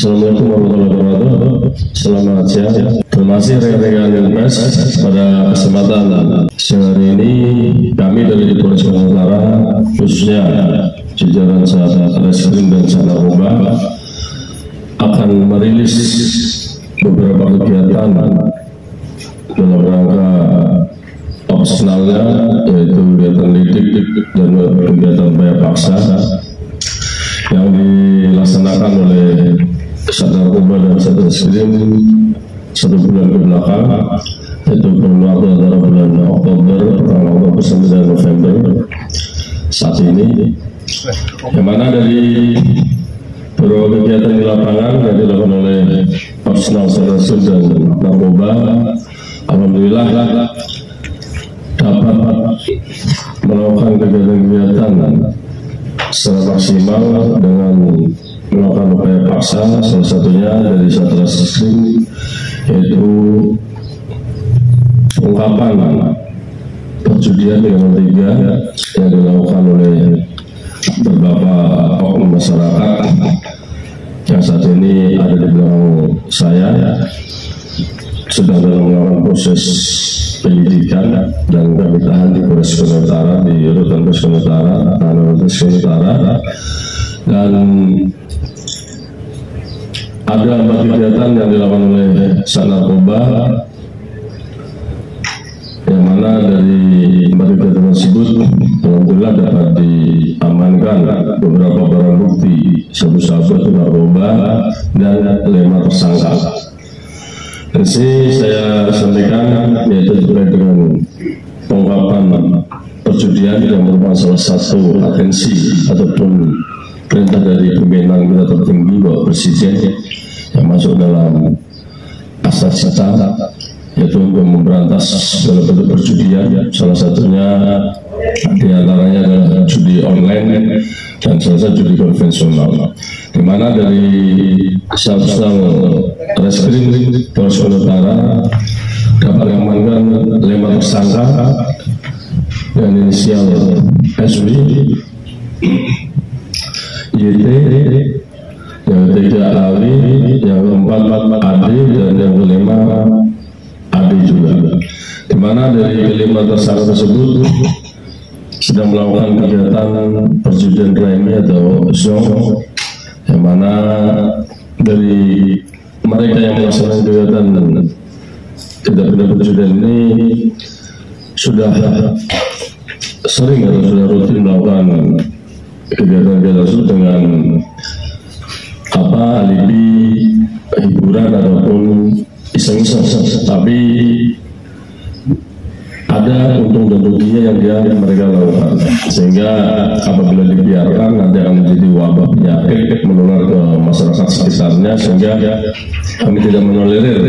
Assalamualaikum warahmatullahi wabarakatuh. Selamat siang. Terima kasih rekan-rekan pers pada kesempatan siang hari ini kami dari Polres Sumatera Utara khususnya jajaran Satreskrim dan Narkoba akan merilis beberapa kegiatan dalam rangka opsionalnya, yaitu kegiatan lidik dan kegiatan bayar paksa yang dilaksanakan oleh Narkoba dan Satreskrim 1 bulan ke belakang, yaitu waktu antara bulan Oktober, tanggal Oktober sampai November saat ini, yang mana dari beberapa kegiatan di lapangan yang dilakukan oleh personal Satreskrim dan Narkoba, alhamdulillah dapat melakukan kegiatan-kegiatan secara maksimal dengan melakukan upaya paksa, salah satunya dari Satreskrim yaitu pengungkapan perjudian dengan 3 yang dilakukan oleh beberapa oknum masyarakat yang saat ini ada di belakang saya, sedang dalam melakukan proses penyidikan dan kami tahan di Polres Sumatera Utara, di Rutan Polres Sumatera Utara, dan ada 4 kegiatan yang dilakukan oleh Narkoba, yang mana dari 4 kegiatan tersebut alhamdulillah dapat diamankan beberapa barang bukti, sabu-sabu narkoba dan 5 tersangka. Dan saya sampaikan yaitu terkait dengan pengungkapan perjudian yang merupakan salah satu atensi ataupun perintah dari pimpinan kita tertinggi Bapak Presiden yang masuk dalam asas kita, yaitu untuk memberantas segala bentuk perjudian, salah satunya diantaranya adalah judi online dan salah satu judi konvensional, di mana dari Satreskrim Polres Sumatera Utara dapat mengamankan 5 tersangka dengan inisial SW, YT, yang 3 Ali, yang 4 AD, dan yang 5 AD juga, di mana dari 5 tersangka tersebut sedang melakukan kegiatan perjudian remi atau zong, yang mana dari mereka yang melaksanakan kegiatan tidak pidana perjudian ini sudah sering atau sudah rutin melakukan kegiatan-kegiatan tersebut dengan alibi hiburan ataupun iseng-iseng, tapi ada untung dan ruginya yang mereka lakukan, sehingga apabila dibiarkan nanti akan menjadi wabah penyakit menular ke masyarakat sekitarnya, sehingga kami tidak menolerir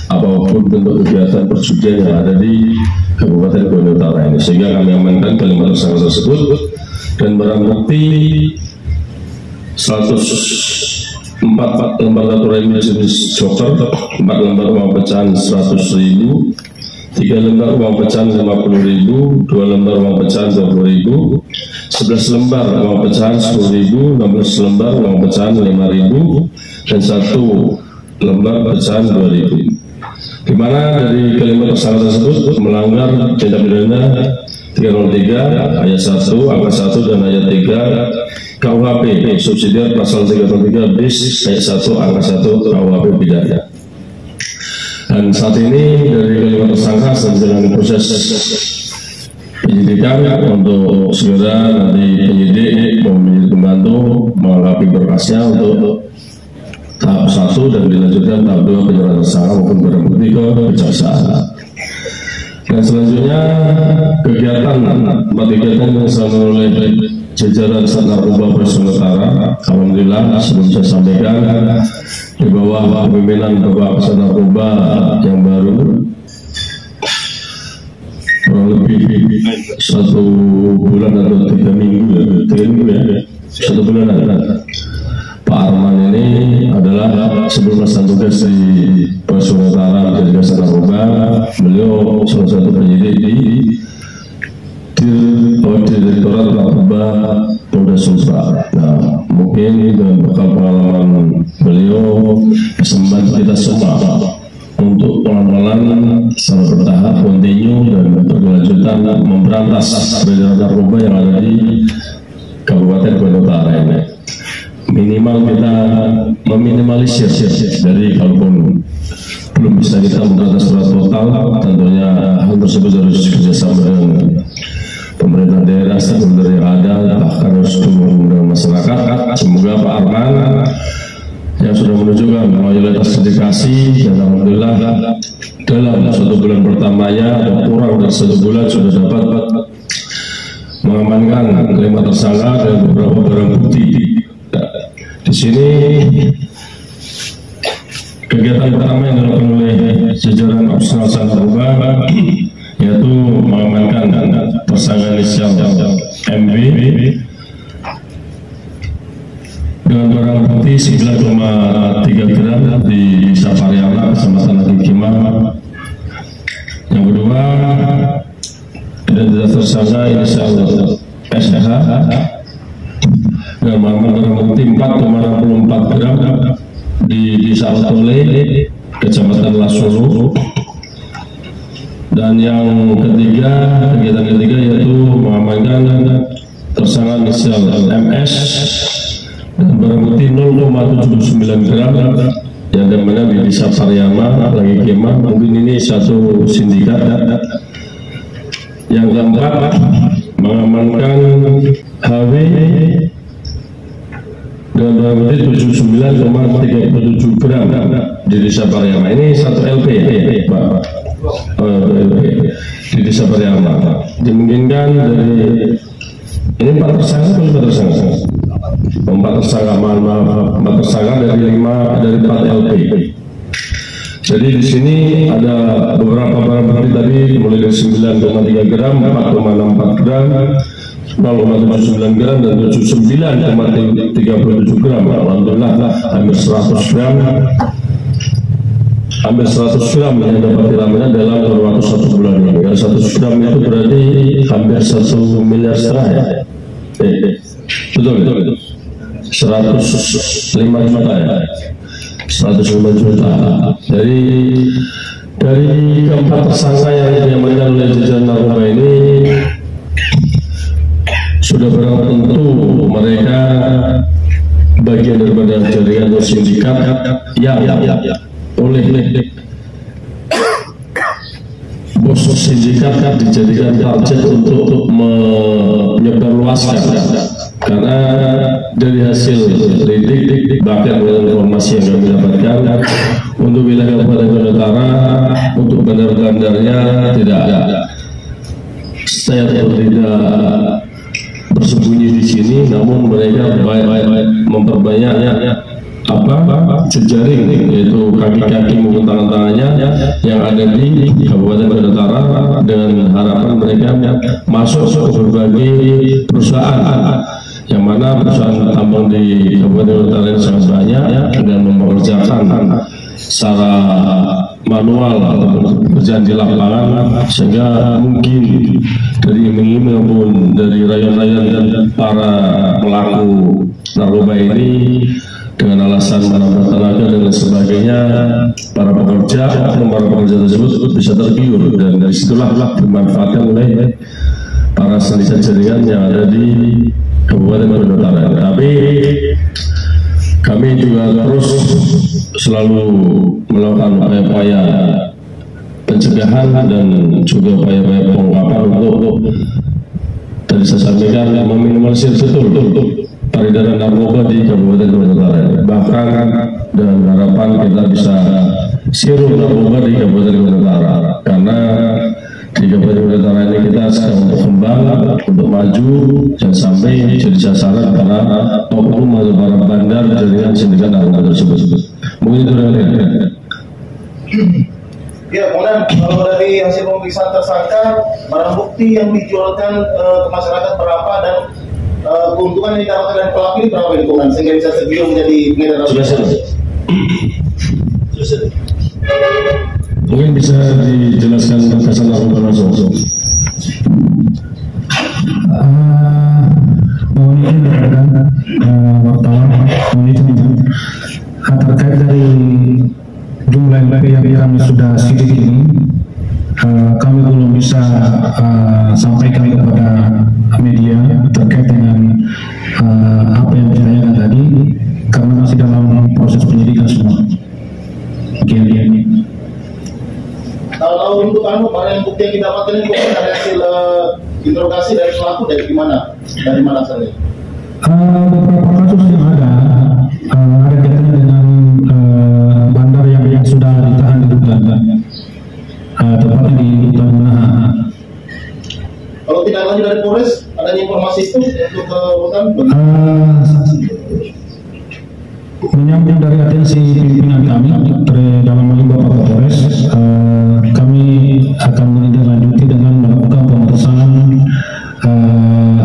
apapun bentuk kegiatan perjudian yang ada di Kabupaten Sumatera Utara ini, sehingga kami amankan kelima tersangka tersebut dan barang bukti 104 lembar kartu remi jenis joker, 4 lembar uang pecahan 100.000, 3 lembar uang pecahan 50.000, 2 lembar uang pecahan 20.000, 11 lembar uang pecahan 10.000, 16 lembar uang pecahan 5.000, dan 1 lembar pecahan 2.000. Di mana dari kelima tersangka tersebut melanggar tindak pidana 303 ayat 1 angka 1 dan ayat 3 KUHP subsidiar pasal 303 bis ayat 1 angka 1 KUHP pidana. Dan saat ini dari kelima tersangka sedang proses penyidikan untuk segera nanti penyidik membantu melengkapi berkasnya untuk tahap 1 dan dilanjutkan tahap 2 penyerahan tersangka maupun barang bukti ke kejaksaan. Dan selanjutnya kegiatan 4 kegiatan yang dilaksanakan oleh jajaran Narkoba Polres Sumatera Utara, alhamdulillah sebelum saya sampaikan di bawah kepemimpinan Bapak Kasat Narkoba yang baru kurang lebih 1 bulan atau 3 minggu ya, 1 bulan Pak Arman ini adalah sebelum melaksanakan tugas di Polres Sumatera Utara menjadi Kasat Narkoba, beliau salah satu penyidik di Direktorat Narkoba Polda Sumsel. Nah, mungkin dengan bekal pengalaman beliau kesempatan kita semua untuk pelan-pelan secara bertahap, kontinu dan berkelanjutan memberantas peredaran narkoba yang ada di Kabupaten Bandung Utara ini. Minimal kita meminimalisir dari, kalaupun belum bisa kita memberantas secara total, tentunya hal tersebut harus kerjasama dengan pemerintah daerah, stakeholder yang ada, bahkan harus turun dengan masyarakat. Semoga Pak Arman yang sudah menunjukkan loyalitas dedikasi, dan alhamdulillah dalam 1 bulan pertamanya atau kurang dari 1 bulan sudah dapat mengamankan 5 tersangka dan beberapa barang bukti. Di sini kegiatan pertama yang dilakukan oleh jajaran operasional narkoba yaitu mengamankan tersangka inisial MB dengan barang bukti 9,3 gram di Desa Pariala, Kecamatan Hakikimah. Yang kedua, identitas tersangka inisial SH dengan barang bukti 4,64 gram di Desa Otole, Kecamatan Lasolo. Dan yang ketiga, kegiatan ketiga yaitu mengamankan tersangka inisial MS dan barang bukti 0,79 gram yang dimana di Desa Pariama, lagi Kemah. Mungkin ini satu sindikat. Yang keempat, mengamankan HW dengan barang bukti 79,37 gram di Desa Pariama. Ini satu LP ya, Pak. Di Desa Pariama. Dimungkinkan dari ini 4 tersangka atau 5 tersangka? 4 tersangka, maaf, 4 tersangka dari 4 LP. Jadi di sini ada beberapa barang bukti tadi, mulai dari 9,3 gram, 4,64 gram, 0,79 gram dan 79,37 gram. Alhamdulillah hampir 100 gram. Hampir 100 gram yang dapat dirampungkan dalam waktu 1 bulan ini. Ya, 100 gram itu berarti hampir 1,5 miliar ya. Betul. 105 juta ya. 105 juta. Dari keempat tersangka yang diamankan oleh jajaran narkoba ini, sudah barang tentu mereka bagian daripada jaringan atau sindikat yang oleh bos sindikat dijadikan target untuk menyebarluaskan. Karena dari hasil lidik bahkan dengan informasi yang kami dapatkan untuk wilayah Kabupaten Bandung Utara, untuk bandar-bandarnya tidak saya tidak bersembunyi di sini, namun mereka baik memperbanyak jejaring, yaitu kaki-kaki maupun tangan-tangannya yang ada di Kabupaten Bandung Utara, dengan harapan mereka masuk ke berbagai perusahaan, yang mana perusahaan tambang di Kabupaten Utara yang sangat banyak dan mempekerjakan secara manual ataupun pekerjaan di lapangan, sehingga mungkin dari iming-iming maupun dari rayon-rayon dan para pelaku narkoba ini dengan alasan menambah tenaga dan sebagainya, para pekerja tersebut bisa tergiur, dan dari situlah dimanfaatkan oleh para sindikat jaringan yang ada di Kabupaten Bandung Utara. Tapi kami juga terus selalu melakukan upaya-upaya pencegahan dan juga upaya-upaya pengungkapan untuk tadi saya sampaikan meminimalisir betul peredaran narkoba di Kabupaten Bandung Utara. Bahkan dengan harapan kita bisa zero narkoba di Kabupaten Bandung Utara, karena di Kabupaten Bandung Utara ini kita sedang berkembang untuk maju dan sampai jadi sasaran para oknum atau para bandar jaringan sindikat narkoba tersebut. Mungkin itu dari ya. Kemudian kalau dari hasil pemeriksaan tersangka, barang bukti yang dijualkan ke masyarakat berapa, dan keuntungan yang didapatkan dari pelaku ini berapa hitungan sehingga bisa tergiur menjadi pengedar? Mungkin bisa dijelaskan kesan narkoba langsung. Mohon izin rekan wartawan, sampaikan kepada media terkait dengan apa yang ditanyakan tadi, karena masih dalam proses penyidikan semua. Oke. Kalau untuk barang bukti yang didapatkan ini bukan dari hasil interogasi dari pelaku, dari mana? Dari mana asalnya? Beberapa kasus yang ada kaitannya dengan bandar yang sudah ditahan di hutan, tepatnya di hutan Manaha. Kalau tidak lanjut dari Polres, adanya informasi itu untuk ke hutan? Menyambung dari atensi pimpinan kami dalam mengimbau Pak Kapolres, kami akan menindaklanjuti dengan melakukan pemeriksaan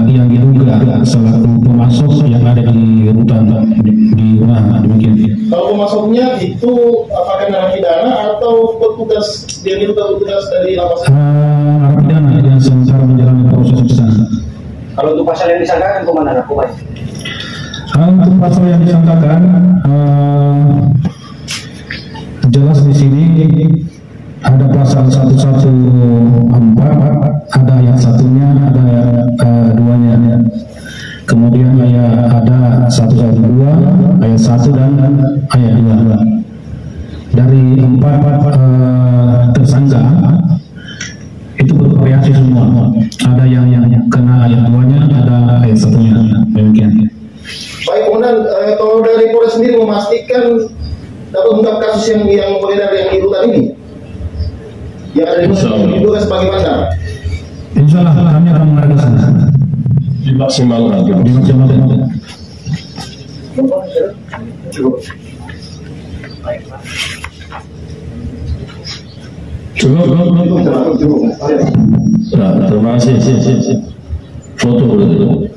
yang diduga selaku pemasok yang ada di hutan di Manaha, demikian. Kalau pemasoknya itu apakah narapidana atau petugas dia diduga petugas dari lapas? Narapidana yang sementara menjalani proses di sana. Kalau untuk pasal yang disangkakan kemana narkoba? Untuk pasal yang disangkakan jelas di sini ada pasal 114, ada ayat satunya, ada duanya. Kemudian ada 112, ayat 1 dan ayat 2. Dari 4 tersangka itu bervariasi semua. Ada yang kena ayat 2-nya, ada ayat 1-nya. Demikian. Baik, kemudian kalau dari Polres sendiri memastikan dapat mengungkap kasus yang beredar yang di hutan ini, yang ada diduga sebagai bandar. Insya Allah kami akan mengarah ke sana. Dimaksimalkan. Cukup. Nah, terima kasih. Foto dulu.